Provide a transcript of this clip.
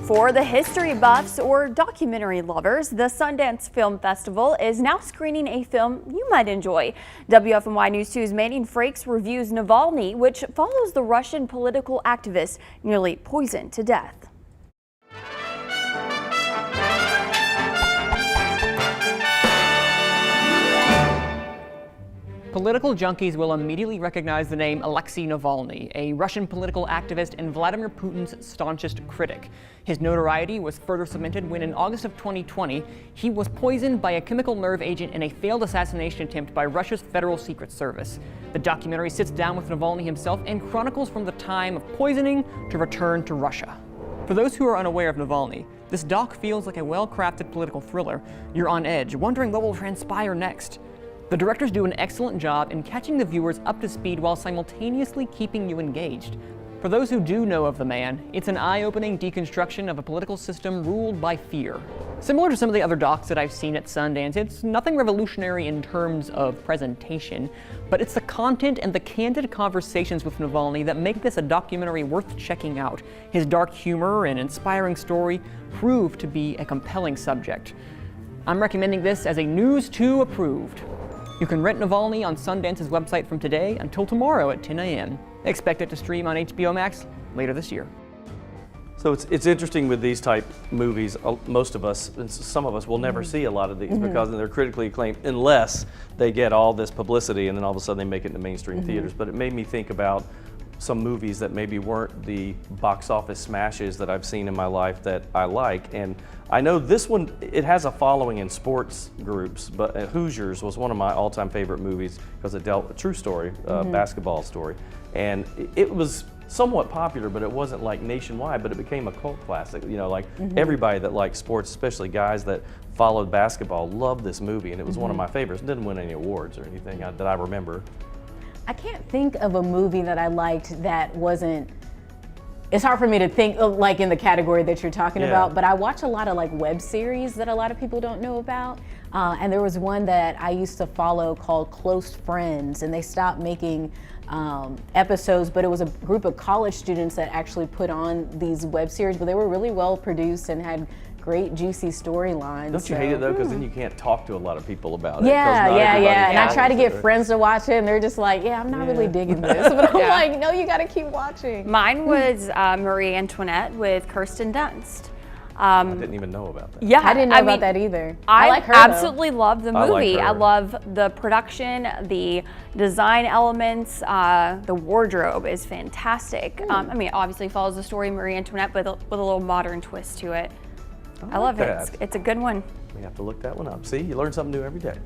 For the history buffs or documentary lovers, the Sundance Film Festival is now screening a film you might enjoy. WFMY News 2's Manning Frakes reviews Navalny, which follows the Russian political activist nearly poisoned to death. Political junkies will immediately recognize the name Alexei Navalny, a Russian political activist and Vladimir Putin's staunchest critic. His notoriety was further cemented when in August of 2020, he was poisoned by a chemical nerve agent in a failed assassination attempt by Russia's Federal Secret Service. The documentary sits down with Navalny himself and chronicles from the time of poisoning to return to Russia. For those who are unaware of Navalny, this doc feels like a well-crafted political thriller. You're on edge, wondering what will transpire next. The directors do an excellent job in catching the viewers up to speed while simultaneously keeping you engaged. For those who do know of the man, it's an eye-opening deconstruction of a political system ruled by fear. Similar to some of the other docs that I've seen at Sundance, it's nothing revolutionary in terms of presentation, but it's the content and the candid conversations with Navalny that make this a documentary worth checking out. His dark humor and inspiring story prove to be a compelling subject. I'm recommending this as a News 2 approved. You can rent Navalny on Sundance's website from today until tomorrow at 10 a.m. Expect it to stream on HBO Max later this year. So it's interesting with these type movies. Most of us, and some of us, will never see a lot of these because they're critically acclaimed unless they get all this publicity and then all of a sudden they make it into mainstream theaters. But it made me think about some movies that maybe weren't the box office smashes that I've seen in my life that I like. And I know this one, it has a following in sports groups, but Hoosiers was one of my all-time favorite movies because it dealt a true story, basketball story. And it was somewhat popular, but it wasn't like nationwide, but it became a cult classic. You know, like everybody that likes sports, especially guys that followed basketball, loved this movie, and it was one of my favorites. It didn't win any awards or anything that I remember. I can't think of a movie that I liked that wasn't, it's hard for me to think of like in the category that you're talking about, but I watch a lot of like web series that a lot of people don't know about. And there was one that I used to follow called Close Friends, and they stopped making episodes, but it was a group of college students that actually put on these web series, but they were really well produced and had great juicy storylines. Don't you hate it though? Because then you can't talk to a lot of people about it. Yeah. And I try to get friends to watch it, and they're just like, yeah, I'm not really digging this. But I'm like, no, you got to keep watching. Mine was Marie Antoinette with Kirsten Dunst. I didn't even know about that. Yeah, I didn't know about that either. I like her, absolutely love the movie. I like her. I love the production, the design elements, the wardrobe is fantastic. I mean, it obviously follows the story of Marie Antoinette, but with a little modern twist to it. I love it. It's a good one. We have to look that one up. See, you learn something new every day.